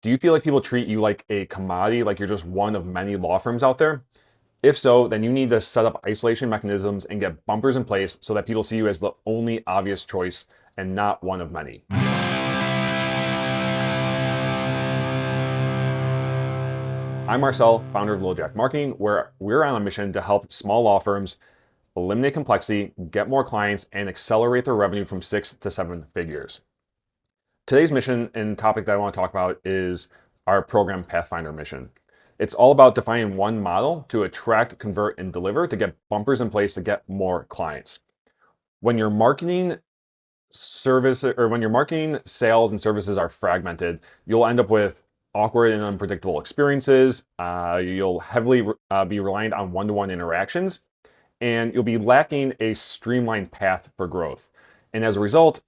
Do you feel like people treat you like a commodity, like you're just one of many law firms out there? If so, then you need to set up isolation mechanisms and get bumpers in place so that people see you as the only obvious choice and not one of many. I'm Marcel, founder of LoJack Marketing, where we're on a mission to help small law firms eliminate complexity, get more clients, and accelerate their revenue from 6 to 7 figures. Today's mission and topic that I want to talk about is our Program Pathfinder mission. It's all about defining one model to attract, convert, and deliver to get bumpers in place to get more clients. When your marketing sales and services are fragmented, you'll end up with awkward and unpredictable experiences. You'll heavily be reliant on one-to-one interactions, and you'll be lacking a streamlined path for growth. And as a result,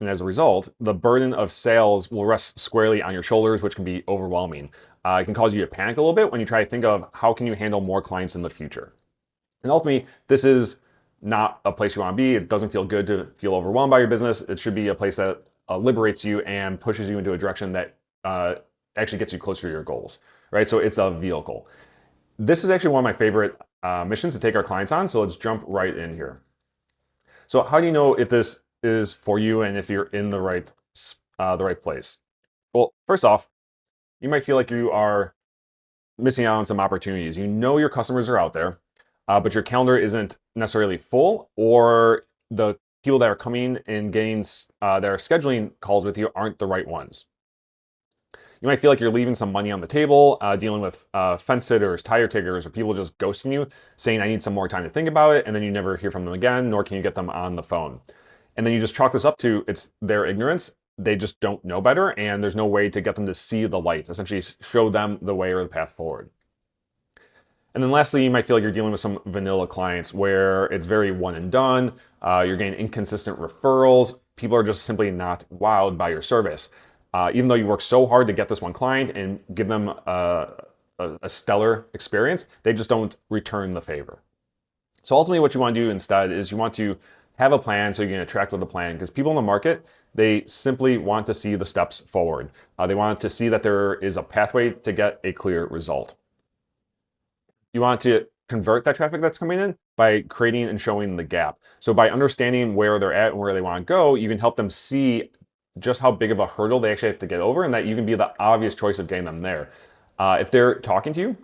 the burden of sales will rest squarely on your shoulders, which can be overwhelming. It can cause you to panic a little bit when you try to think of how can you handle more clients in the future. And ultimately, this is not a place you want to be. It doesn't feel good to feel overwhelmed by your business. It should be a place that liberates you and pushes you into a direction that actually gets you closer to your goals, right? So it's a vehicle. This is actually one of my favorite missions to take our clients on. So let's jump right in here. So how do you know if this is for you and if you're in the right place? Well, first off, you might feel like you are missing out on some opportunities. You know your customers are out there, but your calendar isn't necessarily full, or the people that are coming and getting that are scheduling calls with you aren't the right ones. You might feel like you're leaving some money on the table, dealing with fence sitters, tire kickers, or people just ghosting you, saying, I need some more time to think about it, and then you never hear from them again, nor can you get them on the phone. And then you just chalk this up to it's their ignorance. They just don't know better, and there's no way to get them to see the light, essentially show them the way or the path forward. And then lastly, you might feel like you're dealing with some vanilla clients where it's very one and done. You're getting inconsistent referrals. People are just simply not wowed by your service. Even though you work so hard to get this one client and give them a stellar experience, they just don't return the favor. So ultimately what you want to do instead is you want to have a plan so you can attract with a plan, because people in the market, they simply want to see the steps forward. They want to see that there is a pathway to get a clear result. You want to convert that traffic that's coming in by creating and showing the gap. So by understanding where they're at and where they want to go, you can help them see just how big of a hurdle they actually have to get over, and that you can be the obvious choice of getting them there. If they're talking to you,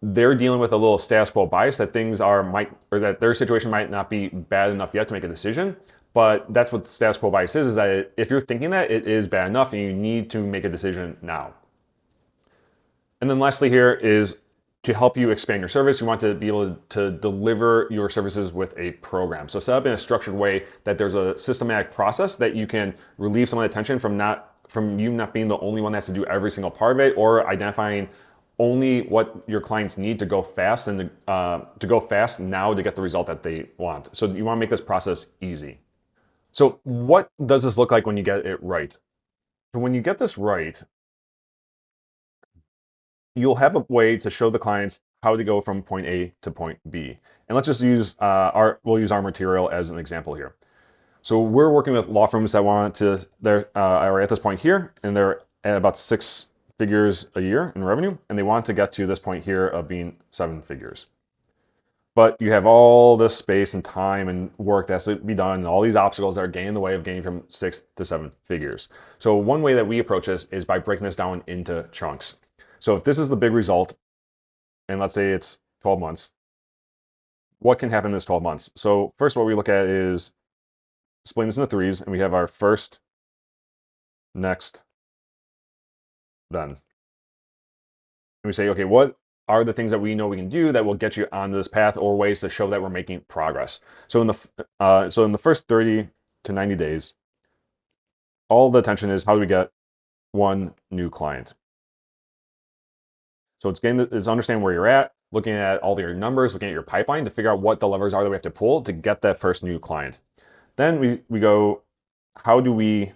they're dealing with a little status quo bias that that their situation might not be bad enough yet to make a decision. But that's what status quo bias is that if you're thinking that, it is bad enough and you need to make a decision now. And then lastly here is to help you expand your service, you want to be able to deliver your services with a program. So set up in a structured way that there's a systematic process that you can relieve some of the tension from you not being the only one that has to do every single part of it, or identifying only what your clients need to go fast and to go fast now to get the result that they want. So you want to make this process easy. So what does this look like when you get it right? So when you get this right, you'll have a way to show the clients how to go from point A to point B. And let's just use we'll use our material as an example here. So we're working with law firms that are at this point here, and they're at about 6 figures a year in revenue, and they want to get to this point here of being 7 figures. But you have all this space and time and work that has to be done, and all these obstacles that are getting in the way of getting from 6 to 7 figures. So one way that we approach this is by breaking this down into chunks. So if this is the big result, and let's say it's 12 months, what can happen in this 12 months? So first what we look at is splitting this into threes, and we have our first, next, then. And we say, okay, what are the things that we know we can do that will get you on this path, or ways to show that we're making progress? So in the first 30 to 90 days, all the attention is how do we get one new client? So it's understanding where you're at, looking at all your numbers, looking at your pipeline to figure out what the levers are that we have to pull to get that first new client. Then we go, how do we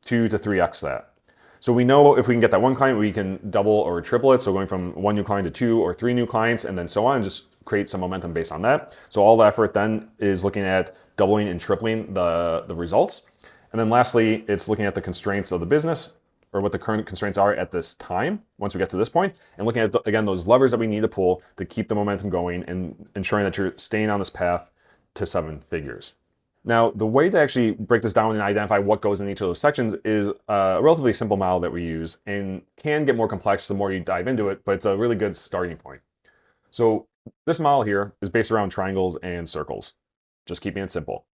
2 to 3x that? So we know if we can get that one client, we can double or triple it. So going from 1 new client to 2 or 3 new clients, and then so on, and just create some momentum based on that. So all the effort then is looking at doubling and tripling the results. And then lastly, it's looking at the constraints of the business or what the current constraints are at this time, once we get to this point, and looking at, again, those levers that we need to pull to keep the momentum going and ensuring that you're staying on this path to 7 figures. Now, the way to actually break this down and identify what goes in each of those sections is a relatively simple model that we use, and can get more complex the more you dive into it, but it's a really good starting point. So this model here is based around triangles and circles, just keeping it simple.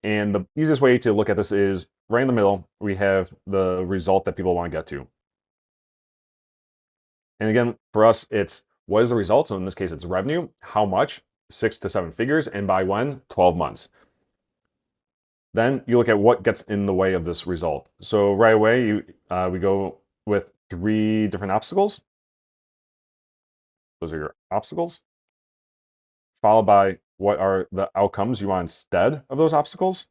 And the easiest way to look at this is right in the middle, we have the result that people want to get to. And again, for us, it's what is the result? So in this case, it's revenue, how much, 6 to 7 figures, and by when? 12 months. Then you look at what gets in the way of this result. So right away, we go with 3 different obstacles. Those are your obstacles. Followed by what are the outcomes you want instead of those obstacles.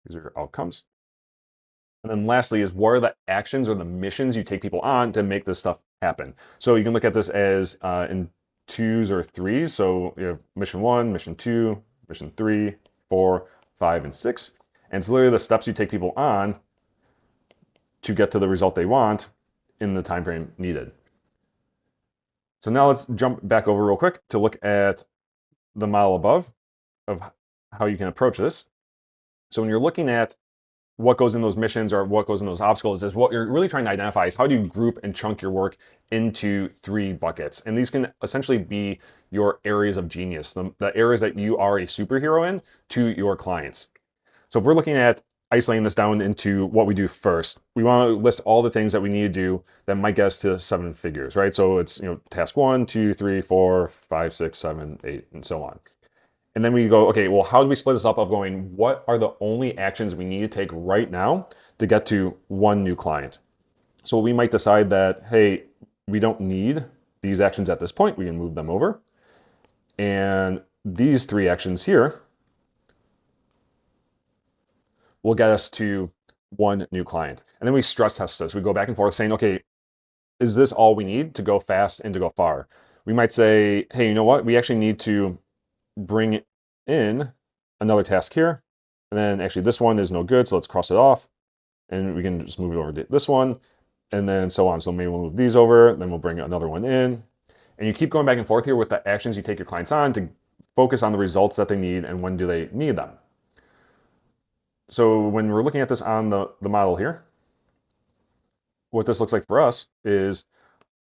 These are your outcomes. And then lastly is what are the actions or the missions you take people on to make this stuff happen. So you can look at this as in 2s or 3s. So you have mission 1, mission 2, mission 3, 4, 5, and 6. And it's literally the steps you take people on to get to the result they want in the time frame needed. So now let's jump back over real quick to look at the model above of how you can approach this. So when you're looking at what goes in those missions or what goes in those obstacles, is what you're really trying to identify is how do you group and chunk your work into 3 buckets. And these can essentially be your areas of genius, the areas that you are a superhero in to your clients. So if we're looking at isolating this down into what we do first, we want to list all the things that we need to do that might get us to 7 figures, right? So it's, task 1, 2, 3, 4, 5, 6, 7, 8, and so on. And then we go, okay, well, how do we split this up of going, what are the only actions we need to take right now to get to 1 new client? So we might decide that, hey, we don't need these actions at this point. We can move them over. And these 3 actions here will get us to 1 new client. And then we stress test this. We go back and forth saying, okay, is this all we need to go fast and to go far? We might say, hey, you know what? We actually need to bring in another task here. And then actually this one is no good, so let's cross it off. And we can just move it over to this one, and then so on. So maybe we'll move these over, then we'll bring another one in. And you keep going back and forth here with the actions you take your clients on to focus on the results that they need and when do they need them. So when we're looking at this on the model here, what this looks like for us is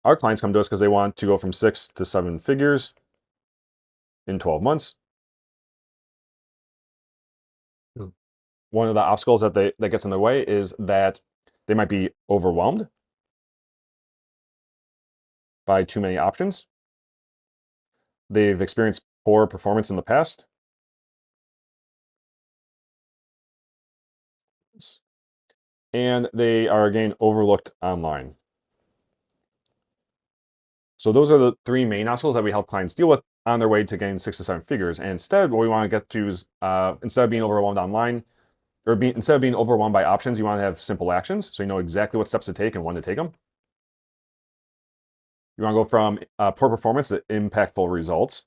our clients come to us because they want to go from 6 to 7 figures in 12 months. One of the obstacles that gets in their way is that they might be overwhelmed by too many options. They've experienced poor performance in the past. And they are again overlooked online. So those are the 3 main obstacles that we help clients deal with on their way to getting 6 to 7 figures. And instead, what we want to get to is instead of being overwhelmed online, or instead of being overwhelmed by options, you want to have simple actions. So you know exactly what steps to take and when to take them. You want to go from poor performance to impactful results.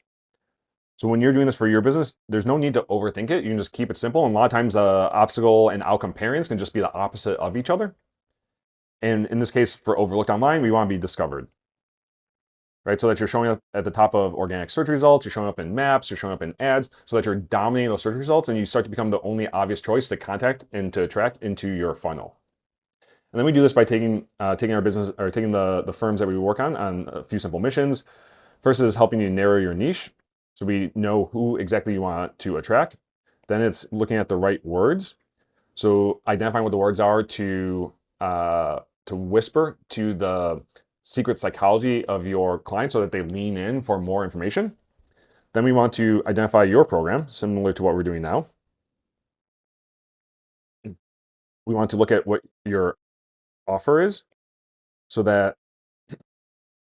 So when you're doing this for your business, there's no need to overthink it. You can just keep it simple. And a lot of times, obstacle and outcome pairings can just be the opposite of each other. And in this case, for overlooked online, we want to be discovered, right? So that you're showing up at the top of organic search results, you're showing up in maps, you're showing up in ads, so that you're dominating those search results and you start to become the only obvious choice to contact and to attract into your funnel. And then we do this by taking our business, or taking the firms that we work on a few simple missions. First is helping you narrow your niche, so we know who exactly you want to attract. Then it's looking at the right words, so identifying what the words are to whisper to the secret psychology of your client so that they lean in for more information. Then we want to identify your program, similar to what we're doing now. We want to look at what your offer is so that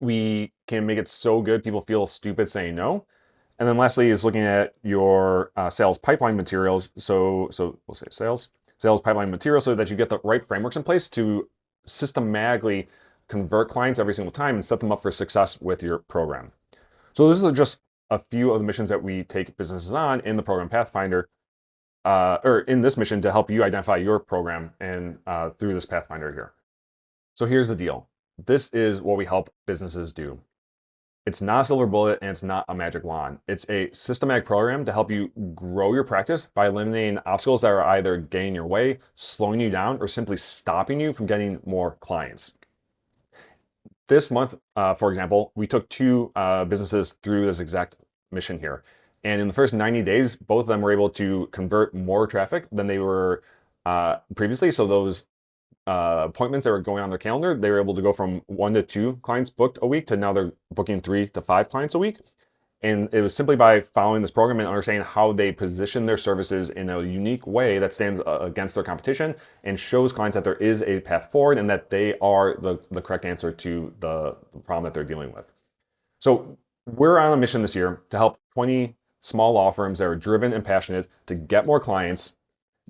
we can make it so good people feel stupid saying no. And then lastly is looking at your sales pipeline materials. So we'll say sales pipeline materials so that you get the right frameworks in place to systematically convert clients every single time and set them up for success with your program. So this is just a few of the missions that we take businesses on in the Program Pathfinder. or in this mission to help you identify your program and through this Pathfinder here. So here's the deal. This is what we help businesses do. It's not a silver bullet and it's not a magic wand. It's a systematic program to help you grow your practice by eliminating obstacles that are either getting in your way, slowing you down, or simply stopping you from getting more clients. This month, for example, we took two businesses through this exact mission here. And in the first 90 days, both of them were able to convert more traffic than they were previously. So those appointments that were going on their calendar, they were able to go from 1 to 2 clients booked a week to now they're booking 3 to 5 clients a week. And it was simply by following this program and understanding how they position their services in a unique way that stands against their competition and shows clients that there is a path forward and that they are the correct answer to the problem that they're dealing with. So we're on a mission this year to help 20 small law firms that are driven and passionate to get more clients,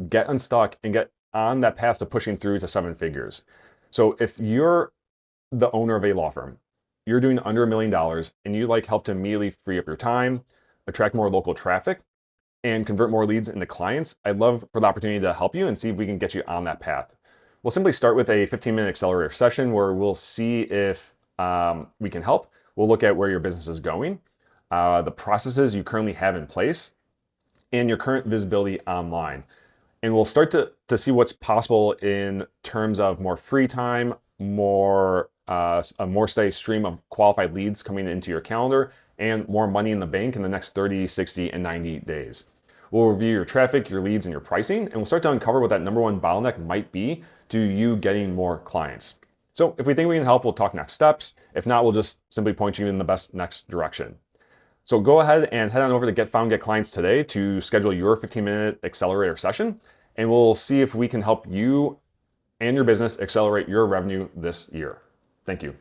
get unstuck, and get on that path to pushing through to 7 figures. So if you're the owner of a law firm, you're doing under $1 million and you like help to immediately free up your time, attract more local traffic, and convert more leads into clients, I'd love for the opportunity to help you and see if we can get you on that path. We'll simply start with a 15-minute accelerator session where we'll see if we can help. We'll look at where your business is going, the processes you currently have in place, and your current visibility online. And we'll start to see what's possible in terms of more free time, a more steady stream of qualified leads coming into your calendar, and more money in the bank in the next 30, 60, and 90 days. We'll review your traffic, your leads, and your pricing, and we'll start to uncover what that number one bottleneck might be to you getting more clients. So if we think we can help, we'll talk next steps. If not, we'll just simply point you in the best next direction. So go ahead and head on over to Get Found, Get Clients today to schedule your 15-minute accelerator session, and we'll see if we can help you and your business accelerate your revenue this year. Thank you.